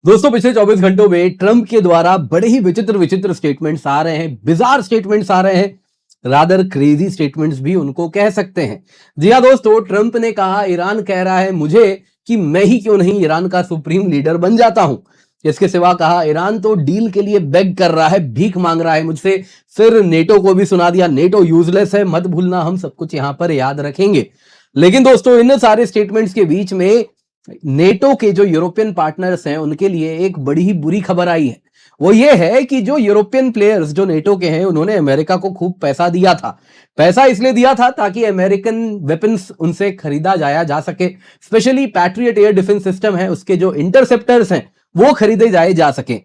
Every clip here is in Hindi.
दोस्तों पिछले 24 घंटों में ट्रंप के द्वारा बड़े ही विचित्र विचित्र स्टेटमेंट्स आ रहे हैं, बिजार स्टेटमेंट्स आ रहे हैं, रादर क्रेजी स्टेटमेंट्स भी उनको कह सकते हैं। जी हाँ दोस्तों, ट्रंप ने कहा ईरान कह रहा है मुझे कि मैं ही क्यों नहीं ईरान का सुप्रीम लीडर बन जाता हूं। इसके सिवा कहा ईरान तो डील के लिए बेग कर रहा है, भीख मांग रहा है मुझसे। फिर नेटो को भी सुना दिया, नेटो यूजलेस है, मत भूलना हम सब कुछ यहां पर याद रखेंगे। लेकिन दोस्तों इन सारे स्टेटमेंट्स के बीच में नेटो के जो यूरोपियन पार्टनर्स हैं उनके लिए एक बड़ी ही बुरी खबर आई है। वो ये है कि जो यूरोपियन प्लेयर्स जो नेटो के हैं उन्होंने अमेरिका को खूब पैसा दिया था। पैसा इसलिए दिया था ताकि अमेरिकन वेपन्स उनसे खरीदा जाया जा सके। Specially patriot air defence system है, उसके जो इंटरसेप्टर्स हैं वो खरीदे जाए जा सके।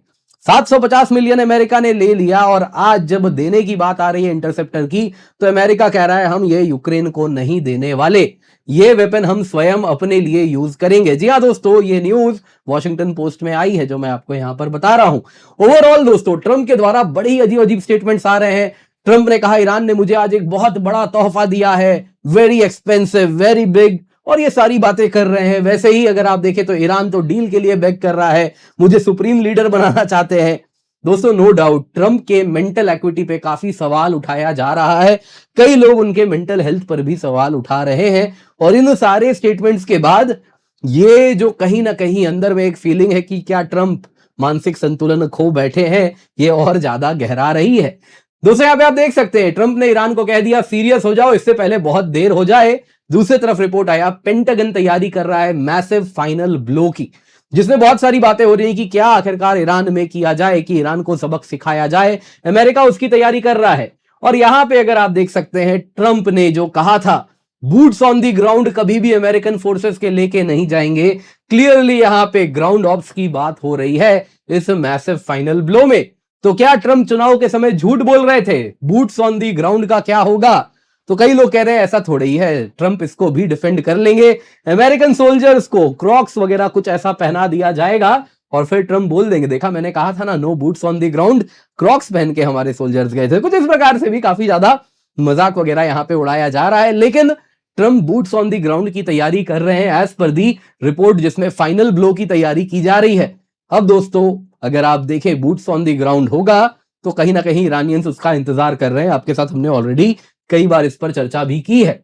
750 मिलियन अमेरिका ने ले लिया और आज जब देने की बात आ रही है इंटरसेप्टर की, तो अमेरिका कह रहा है हम ये यूक्रेन को नहीं देने वाले, ये वेपन हम स्वयं अपने लिए यूज करेंगे। जी हाँ दोस्तों, ये न्यूज वॉशिंगटन पोस्ट में आई है जो मैं आपको यहां पर बता रहा हूं। ओवरऑल दोस्तों ट्रंप के द्वारा बड़े ही अजीब अजीब स्टेटमेंट्स आ रहे हैं। ट्रंप ने कहा ईरान ने मुझे आज एक बहुत बड़ा तोहफा दिया है, वेरी एक्सपेंसिव, वेरी बिग, और ये सारी बातें कर रहे हैं। वैसे ही अगर आप देखें तो ईरान तो डील के लिए बेग कर रहा है, मुझे सुप्रीम लीडर बनाना चाहते हैं। दोस्तों नो डाउट ट्रंप के मेंटल एक्विटी पे काफी सवाल उठाया जा रहा है, कई लोग उनके मेंटल हेल्थ पर भी सवाल उठा रहे हैं। और इन सारे स्टेटमेंट्स के बाद ये जो कहीं ना कहीं अंदर में एक फीलिंग है कि क्या ट्रंप मानसिक संतुलन खो बैठे हैं, ये और ज्यादा गहरा रही है। दोस्तों यहाँ पे आप देख सकते हैं ट्रंप ने ईरान को कह दिया सीरियस हो जाओ, इससे पहले बहुत देर हो जाए। दूसरी तरफ रिपोर्ट आया पेंटागन तैयारी कर रहा है मैसिव फाइनल ब्लो की, जिसमें बहुत सारी बातें हो रही है कि क्या आखिरकार ईरान में किया जाए, कि ईरान को सबक सिखाया जाए। अमेरिका उसकी तैयारी कर रहा है। और यहां पे अगर आप देख सकते हैं ट्रंप ने जो कहा था बूट्स ऑन दी ग्राउंड कभी भी अमेरिकन फोर्सेस के लेके नहीं जाएंगे, क्लियरली यहां पे ग्राउंड ऑप्स की बात हो रही है इस मैसिव फाइनल ब्लो में। तो क्या ट्रंप चुनाव के समय झूठ बोल रहे थे? बूट्स ऑन दी ग्राउंड का क्या होगा? तो कई लोग कह रहे हैं ऐसा थोड़ा ही है, ट्रंप इसको भी डिफेंड कर लेंगे। अमेरिकन सोल्जर्स को क्रॉक्स वगैरह कुछ ऐसा पहना दिया जाएगा और फिर ट्रंप बोल देंगे देखा मैंने कहा था ना, no boots on the ground, crocs पहन के हमारे सोल्जर्स गए थे। कुछ इस प्रकार से भी काफी ज्यादा मजाक वगैरह यहां पे उड़ाया जा रहा है। लेकिन Trump boots on the ground की तैयारी कर रहे हैं एज पर दी रिपोर्ट, जिसमें फाइनल ब्लो की तैयारी की जा रही है। अब दोस्तों अगर आप देखें बूट्स ऑन दी ग्राउंड होगा तो कहीं ना कहीं ईरानियंस उसका इंतजार कर रहे हैं। आपके साथ हमने ऑलरेडी कई बार इस पर चर्चा भी की है।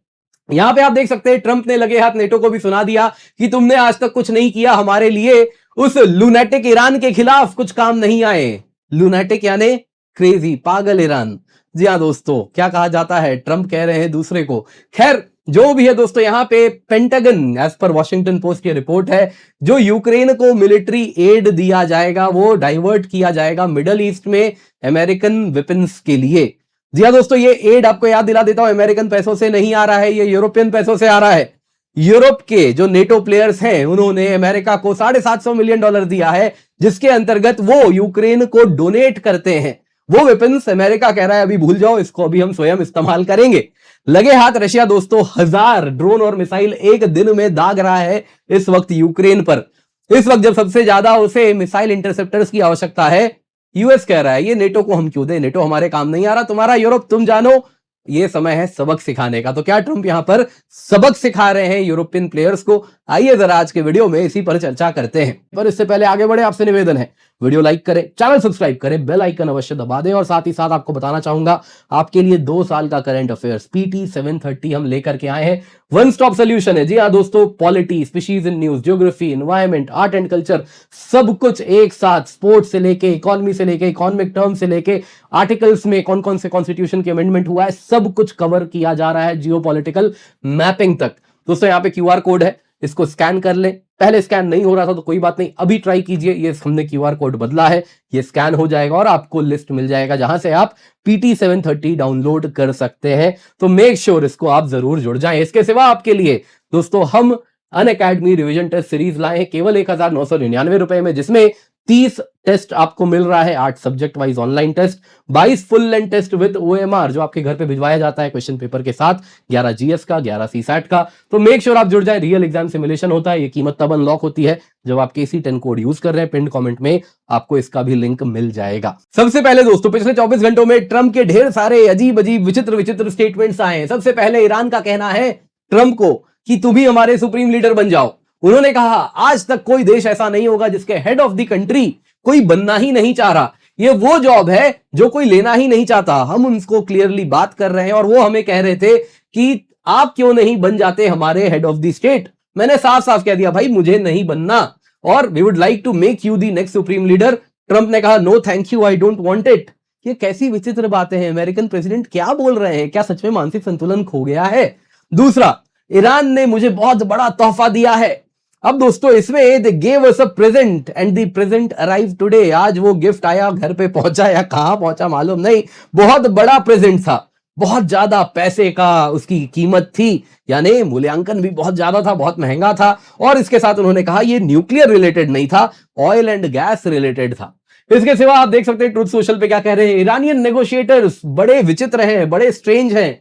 यहां पे आप देख सकते हैं ट्रंप ने लगे हाथ नेटो को भी सुना दिया कि तुमने आज तक कुछ नहीं किया हमारे लिए, उस लूनेटिक ईरान के खिलाफ कुछ काम नहीं आए। लूनेटिक यानी क्रेजी, पागल ईरान। जी हाँ दोस्तों, क्या कहा जाता है, ट्रंप कह रहे हैं दूसरे को। खैर जो भी है दोस्तों, यहां पे Pentagon as per Washington Post की रिपोर्ट है, जो यूक्रेन को मिलिट्री एड दिया जाएगा वो डाइवर्ट किया जाएगा मिडल ईस्ट में अमेरिकन वेपन्स के लिए। जी हाँ दोस्तों, ये एड आपको याद दिला देता हूं अमेरिकन पैसों से नहीं आ रहा है, ये यूरोपियन पैसों से आ रहा है। यूरोप के जो नेटो प्लेयर्स हैं उन्होंने अमेरिका को $750 मिलियन दिया है, जिसके अंतर्गत वो यूक्रेन को डोनेट करते हैं। वो वेपन्स अमेरिका कह रहा है अभी भूल जाओ, इसको अभी हम स्वयं इस्तेमाल करेंगे। लगे हाथ रशिया दोस्तों 1000 ड्रोन और मिसाइल एक दिन में दाग रहा है इस वक्त यूक्रेन पर। इस वक्त जब सबसे ज्यादा उसे मिसाइल इंटरसेप्टर्स की आवश्यकता है, यूएस कह रहा है ये नेटो को हम क्यों दें, नेटो हमारे काम नहीं आ रहा, तुम्हारा यूरोप तुम जानो। ये समय है सबक सिखाने का। तो क्या ट्रंप यहां पर सबक सिखा रहे हैं यूरोपियन प्लेयर्स को? आइए जरा आज के वीडियो में इसी पर चर्चा करते हैं। पर इससे पहले आगे बढ़े आपसे निवेदन है वीडियो लाइक करें, चैनल सब्सक्राइब करें, बेल आइकन अवश्य दबा दें। और साथ ही साथ आपको बताना चाहूंगा आपके लिए 2 साल का करंट अफेयर्स पीटी 730 हम लेकर के आए हैं। वन स्टॉप सोल्यूशन है। जी हाँ दोस्तों, polity, species in news, geography, environment, art and culture, सब कुछ एक साथ, स्पोर्ट्स से लेके इकोनॉमी से लेके इकोनॉमिक टर्म से लेके आर्टिकल्स में कौन कौन से कॉन्स्टिट्यूशन के अमेंडमेंट हुआ है, सब कुछ कवर किया जा रहा है जियोपॉलिटिकल मैपिंग तक। दोस्तों यहाँ पे क्यूआर कोड है, इसको स्कैन कर लें। पहले स्कैन नहीं हो रहा था तो कोई बात नहीं, अभी ट्राई कीजिए, ये हमने क्यूआर कोड बदला है, ये स्कैन हो जाएगा और आपको लिस्ट मिल जाएगा जहां से आप पीटी 730 डाउनलोड कर सकते हैं। तो मेक श्योर इसको आप जरूर जुड़ जाएं। इसके सिवा आपके लिए दोस्तों हम अनअकैडमी रिवीजन टेस्ट सीरीज लाए हैं केवल 1999 रुपए में, जिसमें 30 टेस्ट आपको मिल रहा है, 8 subject wise online test, 22 full length test with OMR जो आपके घर पे भिजवाया जाता है क्वेश्चन पेपर के साथ, 11 जीएस का, 11 सीसैट का। तो मेक श्योर आप जुड़ जाए, रियल एग्जाम सिमुलेशन होता है। ये कीमत तब अनलॉक होती है जब आप KC10 कोड यूज कर रहे हैं। पिन कमेंट में आपको इसका भी लिंक मिल जाएगा। सबसे पहले दोस्तों पिछले 24 घंटों में ट्रंप के ढेर सारे अजीब अजीब विचित्र विचित्र स्टेटमेंट्स आए हैं। सबसे पहले ईरान का कहना है ट्रंप को कि तुम ही हमारे सुप्रीम लीडर बन जाओ। उन्होंने कहा आज तक कोई देश ऐसा नहीं होगा जिसके हेड ऑफ द कंट्री कोई बनना ही नहीं चाह रहा, ये वो जॉब है जो कोई लेना ही नहीं चाहता। हम उनको क्लियरली बात कर रहे हैं और वो हमें कह रहे थे कि आप क्यों नहीं बन जाते हमारे हेड ऑफ द स्टेट। मैंने साफ साफ कह दिया भाई मुझे नहीं बनना और we would like to make you the next supreme leader. Trump ने कहा no thank you, I don't want it. ये कैसी विचित्र बातें हैं, अमेरिकन प्रेसिडेंट क्या बोल रहे हैं, क्या सच में मानसिक संतुलन खो गया है। दूसरा, ईरान ने मुझे बहुत बड़ा तोहफा दिया है। अब दोस्तों इसमें they gave us a present and the present arrive today. आज वो गिफ्ट आया, घर पे पहुंचा या कहां पहुंचा मालूम नहीं, बहुत बड़ा प्रेजेंट था, बहुत ज्यादा पैसे का उसकी कीमत थी, यानी मूल्यांकन भी बहुत ज्यादा था, बहुत महंगा था। और इसके साथ उन्होंने कहा ये न्यूक्लियर रिलेटेड नहीं था, ऑयल एंड गैस रिलेटेड था। इसके सिवा आप देख सकते हैं ट्रुथ सोशल पे क्या कह रहे हैं, ईरानियन नेगोशिएटर्स बड़े विचित्र हैं, बड़े स्ट्रेंज हैं,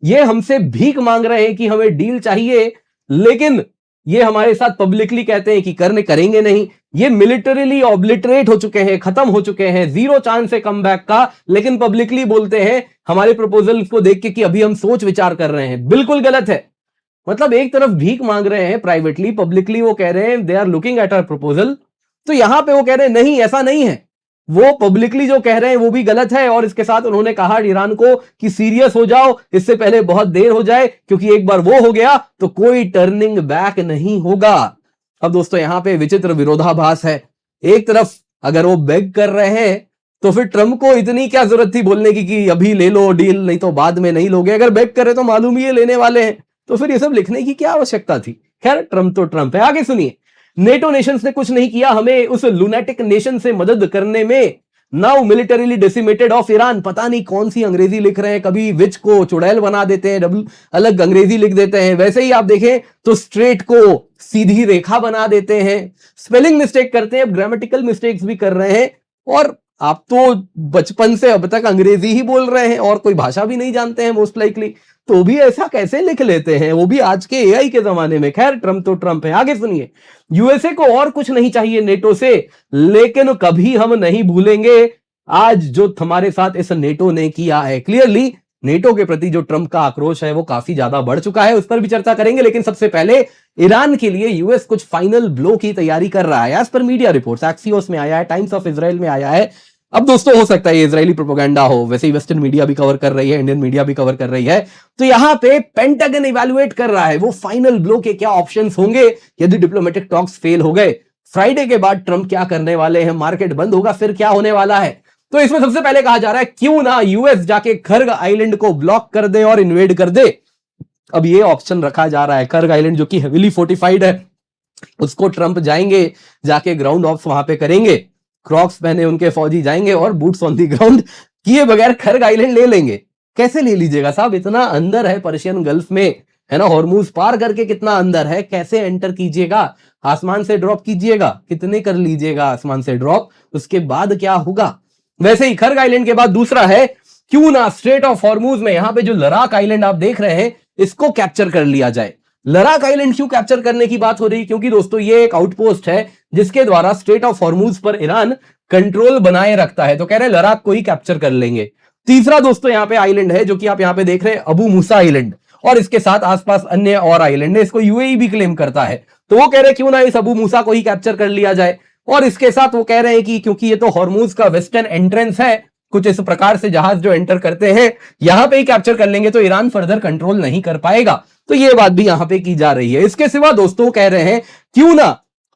ये हमसे भीख मांग रहे हैं कि हमें डील चाहिए, लेकिन ये हमारे साथ पब्लिकली कहते हैं कि करेंगे नहीं। ये मिलिटरीली ऑब्लिटरेट हो चुके हैं, खत्म हो चुके हैं, जीरो चांस है कमबैक का, लेकिन पब्लिकली बोलते हैं हमारे प्रपोजल को देख के कि अभी हम सोच विचार कर रहे हैं। बिल्कुल गलत है। मतलब एक तरफ भीख मांग रहे हैं प्राइवेटली, पब्लिकली वो कह रहे हैं they are looking at our proposal, तो यहां पे वो कह रहे हैं नहीं ऐसा नहीं है। वो पब्लिकली जो कह रहे हैं वो भी गलत है। और इसके साथ उन्होंने कहा ईरान को कि सीरियस हो जाओ, इससे पहले बहुत देर हो जाए, क्योंकि एक बार वो हो गया तो कोई टर्निंग बैक नहीं होगा। अब दोस्तों यहां पे विचित्र विरोधाभास है। एक तरफ अगर वो बेग कर रहे हैं तो फिर ट्रंप को इतनी क्या जरूरत थी बोलने की कि अभी ले लो डील, नहीं तो बाद में नहीं लोगे। अगर बेग करे तो मालूम ही है लेने वाले हैं, तो फिर ये सब लिखने की क्या आवश्यकता थी। खैर ट्रंप तो ट्रंप है। आगे सुनिए, नेटो नेशंस ने कुछ नहीं किया हमें उस लुनेटिक नेशन से मदद करने में। Now militarily decimated of Iran. पता नहीं कौन सी अंग्रेजी लिख रहे हैं, कभी विच को चुड़ैल बना देते हैं, डबल अलग अंग्रेजी लिख देते हैं। वैसे ही आप देखें तो स्ट्रेट को सीधी रेखा बना देते हैं, स्पेलिंग मिस्टेक करते हैं, ग्रामेटिकल मिस्टेक्स भी कर रहे हैं। और आप तो बचपन से अब तक अंग्रेजी ही बोल रहे हैं और कोई भाषा भी नहीं जानते हैं मोस्ट लाइकली, तो भी ऐसा कैसे लिख लेते हैं, वो भी आज के एआई के जमाने में। खैर ट्रंप तो ट्रंप है। आगे सुनिए, यूएसए को और कुछ नहीं चाहिए नेटो से, लेकिन कभी हम नहीं भूलेंगे आज जो हमारे साथ इस नेटो ने किया है। क्लियरली नेटो के प्रति जो ट्रंप का आक्रोश है वो काफी ज्यादा बढ़ चुका है, उस पर भी चर्चा करेंगे। लेकिन सबसे पहले ईरान के लिए यूएस कुछ फाइनल ब्लो की तैयारी कर रहा है। As per media reports, Axios में आया है, टाइम्स ऑफ इजराइल में आया है। अब दोस्तों हो सकता है ये इजरायली प्रोपेगेंडा हो, वैसे ही वेस्टर्न मीडिया भी कवर कर रही है, इंडियन मीडिया भी कवर कर रही है। तो यहां पे पेंटागन इवैल्यूएट कर रहा है वो फाइनल ब्लो के क्या ऑप्शंस होंगे यदि डिप्लोमेटिक टॉक्स फेल हो गए। फ्राइडे के बाद ट्रंप क्या करने वाले हैं, मार्केट बंद होगा, फिर क्या होने वाला है। तो इसमें सबसे पहले कहा जा रहा है क्यों ना यूएस जाके खर्ग आइलैंड को ब्लॉक कर दे और इन्वेड कर दे। अब ये ऑप्शन रखा जा रहा है, खर्ग आइलैंड जो कि हेविली फोर्टिफाइड है, उसको ट्रंप जाएंगे, जाके ग्राउंड ऑफ वहां पे करेंगे, क्रॉक्स पहने उनके फौजी जाएंगे और बूट्स ऑन दी ग्राउंड किए बगैर खर्ग आइलैंड ले लेंगे। कैसे ले लीजिएगा साहब, इतना अंदर है पर्शियन गल्फ में, है ना, हॉर्मूज पार करके कितना अंदर है, कैसे एंटर कीजिएगा। आसमान से ड्रॉप कीजिएगा, कितने कर लीजिएगा आसमान से ड्रॉप, उसके बाद क्या होगा। वैसे ही खर्ग आइलैंड के बाद दूसरा है क्यों ना स्ट्रेट ऑफ हॉर्मूज में, यहां पे जो लराक आइलैंड आप देख रहे हैं इसको कैप्चर कर लिया जाए। लराक आइलैंड क्यों कैप्चर करने की बात हो रही, क्योंकि दोस्तों ये एक आउटपोस्ट है जिसके द्वारा स्ट्रेट ऑफ हॉर्मूज पर ईरान कंट्रोल बनाए रखता है, तो कह रहे हैं लराक को ही कैप्चर कर लेंगे। तीसरा दोस्तों यहां पे आइलैंड है जो कि आप यहां पे देख रहे हैं, अबू मूसा आइलैंड, और इसके साथ आसपास अन्य और आइलैंड है, इसको यूएई भी क्लेम करता है। तो वो कह रहे हैं क्यों ना इस अबू मूसा को ही कैप्चर कर लिया जाए। और इसके साथ वो कह रहे हैं कि क्योंकि ये तो हॉर्मूज का वेस्टर्न एंट्रेंस है, कुछ इस प्रकार से जहाज जो एंटर करते हैं यहां पे ही कैप्चर कर लेंगे तो ईरान फर्दर कंट्रोल नहीं कर पाएगा। तो ये बात भी यहां पे की जा रही है। इसके सिवा दोस्तों कह रहे हैं क्यों ना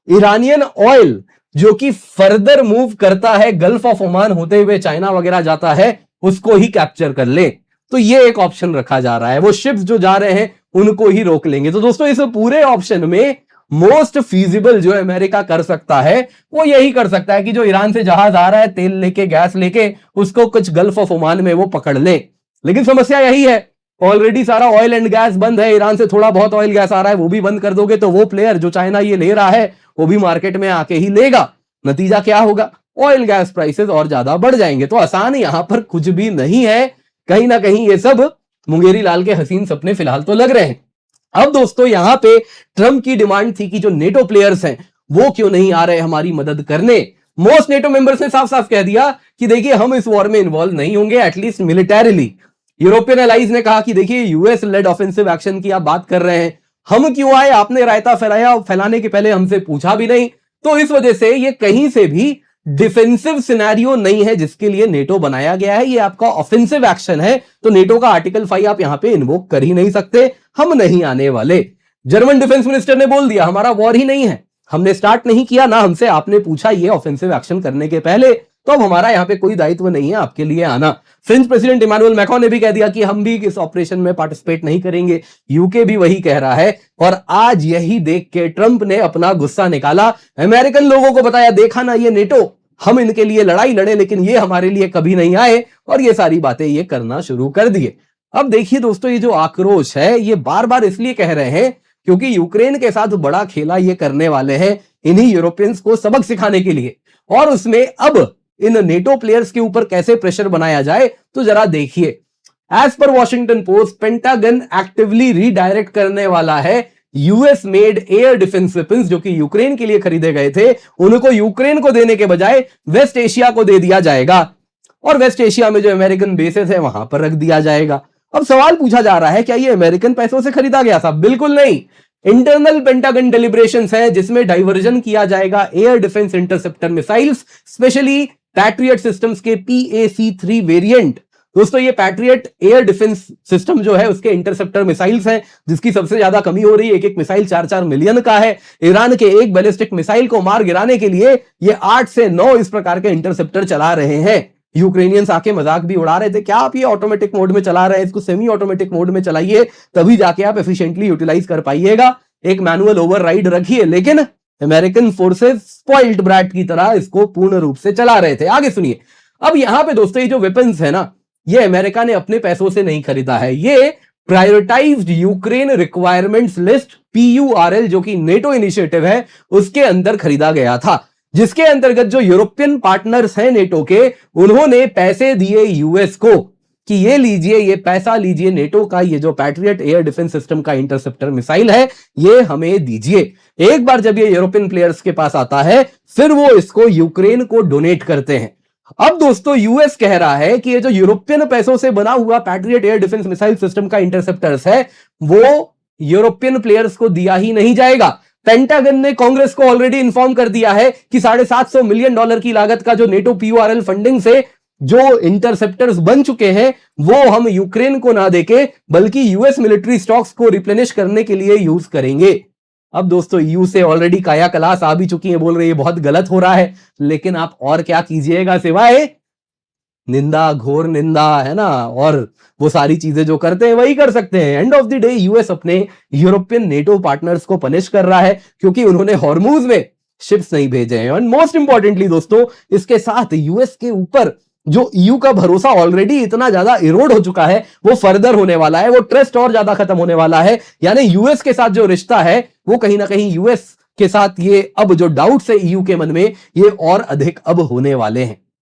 ईरानियन ऑयल जो कि फर्दर मूव करता है गल्फ ऑफ ओमान होते हुए चाइना वगैरह जाता है, उसको ही कैप्चर कर ले। तो ये एक ऑप्शन रखा जा रहा है, वो शिप्स जो जा रहे हैं उनको ही रोक लेंगे। तो दोस्तों इस पूरे ऑप्शन में मोस्ट फीजिबल जो अमेरिका कर सकता है वो यही कर सकता है कि जो ईरान से जहाज आ रहा है तेल लेके, गैस लेके, उसको कुछ गल्फ ऑफ ओमान में वो पकड़ ले। लेकिन समस्या यही है, ऑलरेडी सारा ऑयल एंड गैस बंद है, ईरान से थोड़ा बहुत ऑयल गैस आ रहा है वो भी बंद कर दोगे तो वो प्लेयर जो चाइना ये ले रहा है वो भी मार्केट में आके ही लेगा। नतीजा क्या होगा, ऑयल गैस प्राइसेस और ज्यादा बढ़ जाएंगे। तो आसान यहां पर कुछ भी नहीं है, कहीं ना कहीं ये सब मुंगेरी लाल के हसीन सपने फिलहाल तो लग रहे हैं। अब दोस्तों यहां पे ट्रंप की डिमांड थी कि जो नेटो प्लेयर्स हैं वो क्यों नहीं आ रहे हमारी मदद करने। मोस्ट नेटो मेंबर्स ने साफ साफ कह दिया कि देखिए हम इस वॉर में इन्वॉल्व नहीं होंगे, एटलीस्ट मिलिटरीली। यूरोपियन एलाइज ने कहा कि देखिए यूएस लेड ऑफेंसिव एक्शन की आप बात कर रहे हैं, हम क्यों आए, आपने रायता फैलाया, फैलाने के पहले हमसे पूछा भी नहीं। तो इस वजह से ये कहीं से भी डिफेंसिव सिनेरियो नहीं है जिसके लिए नेटो बनाया गया है, ये आपका ऑफेंसिव एक्शन है। तो नेटो का आर्टिकल 5 आप यहां पे इन्वोक कर ही नहीं सकते, हम नहीं आने वाले। जर्मन डिफेंस मिनिस्टर ने बोल दिया हमारा वॉर ही नहीं है, हमने स्टार्ट नहीं किया, ना हमसे आपने पूछा ये ऑफेंसिव एक्शन करने के पहले, तो अब हमारा यहां पे कोई दायित्व नहीं है आपके लिए आना। फ्रेंच प्रेसिडेंट इमानुएल मैक्रोन ने भी कह दिया कि हम भी इस ऑपरेशन में पार्टिसिपेट नहीं करेंगे, यूके भी वही कह रहा है। और आज यही देख के ट्रंप ने अपना गुस्सा निकाला, अमेरिकन लोगों को बताया देखा ना ये नेटो, हम इनके लिए लड़ाई लड़े लेकिन ये हमारे लिए कभी नहीं आए, और ये सारी बातें ये करना शुरू कर दिए। अब देखिए दोस्तों, ये जो आक्रोश है ये बार बार इसलिए कह रहे हैं क्योंकि यूक्रेन के साथ बड़ा खेला ये करने वाले हैं इन्हीं यूरोपियंस को सबक सिखाने के लिए, और उसमें अब इन नेटो प्लेयर्स के ऊपर कैसे प्रेशर बनाया जाए तो जरा देखिए। As per Washington Post, Pentagon actively redirect करने वाला है US made air defence weapons जो कि यूक्रेन के लिए खरीदे गए थे, उनको यूक्रेन को देने के बजाय वेस्ट एशिया को दे दिया जाएगा, और वेस्ट एशिया में जो अमेरिकन बेसेस है वहां पर रख दिया जाएगा। अब सवाल पूछा जा रहा है क्या ये अमेरिकन पैसों से खरीदा गया था? बिल्कुल नहीं। इंटरनल पेंटागन डेलिब्रेशंस है जिसमें डाइवर्जन किया जाएगा air defence interceptor missiles, specially patriot systems के PAC-3 वेरिएंट। दोस्तों ये पैट्रियट एयर डिफेंस सिस्टम जो है उसके इंटरसेप्टर मिसाइल्स हैं जिसकी सबसे ज्यादा कमी हो रही है। एक एक मिसाइल 4-4 मिलियन का है। ईरान के एक बैलिस्टिक मिसाइल को मार गिराने के लिए ये 8 से 9 इस प्रकार के इंटरसेप्टर चला रहे हैं। यूक्रेनियंस आके मजाक भी उड़ा रहे थे, क्या आप ये ऑटोमेटिक मोड में चला रहे हैं, इसको सेमी ऑटोमेटिक मोड में चलाइए तभी जाके आप एफिशिएंटली यूटिलाइज कर पाइएगा, एक मैनुअल ओवरराइड रखिए। लेकिन अमेरिकन फोर्सेस स्पॉइल्ड ब्रैट की तरह इसको पूर्ण रूप से चला रहे थे। आगे सुनिए। अब यहां पे दोस्तों ये जो वेपन्स है ना, ये अमेरिका ने अपने पैसों से नहीं खरीदा है, ये prioritised Ukraine requirements list PURL जो कि नेटो इनिशिएटिव है उसके अंदर खरीदा गया था, जिसके अंतर्गत जो यूरोपियन पार्टनर्स हैं नेटो के, उन्होंने पैसे दिए यूएस को कि ये लीजिए, ये पैसा लीजिए, नेटो का ये जो पैट्रियट एयर डिफेंस सिस्टम का इंटरसेप्टर मिसाइल है ये हमें दीजिए। एक बार जब ये यूरोपियन प्लेयर्स के पास आता है फिर वो इसको यूक्रेन को डोनेट करते हैं। अब दोस्तों यूएस कह रहा है कि ये जो यूरोपियन पैसों से बना हुआ patriot air defence missile system का इंटरसेप्टर्स है वो यूरोपियन प्लेयर्स को दिया ही नहीं जाएगा। पेंटागन ने कांग्रेस को ऑलरेडी इन्फॉर्म कर दिया है कि $750 मिलियन की लागत का जो नेटो PURL फंडिंग से जो इंटरसेप्टर्स बन चुके हैं वो हम यूक्रेन को ना देके बल्कि यूएस मिलिट्री स्टॉक्स को रिप्लेनिश करने के लिए यूज करेंगे। अब दोस्तों यू से ऑलरेडी काया क्लास आ भी चुकी है, बोल रही है बहुत गलत हो रहा है, लेकिन आप और क्या कीजिएगा सिवाय निंदा, घोर निंदा, है ना, और वो सारी चीजें जो करते हैं वही कर सकते हैं। End of the day US अपने यूरोपियन नेटो पार्टनर्स को पनिश कर रहा है क्योंकि उन्होंने हॉर्मूज में शिप्स नहीं भेजे हैं। एंड मोस्ट इंपॉर्टेंटली दोस्तों, इसके साथ यूएस के ऊपर जो ईयू का भरोसा ऑलरेडी इतना ज्यादा इरोड हो चुका है वो फर्दर होने वाला है, वो ट्रस्ट और ज्यादा खत्म होने वाला है। यानी यूएस के साथ जो रिश्ता है वो कहीं ना कहीं यूएस के साथ ये अब जो डाउट्स है ईयू के मन में ये और अधिक अब होने वाले हैं।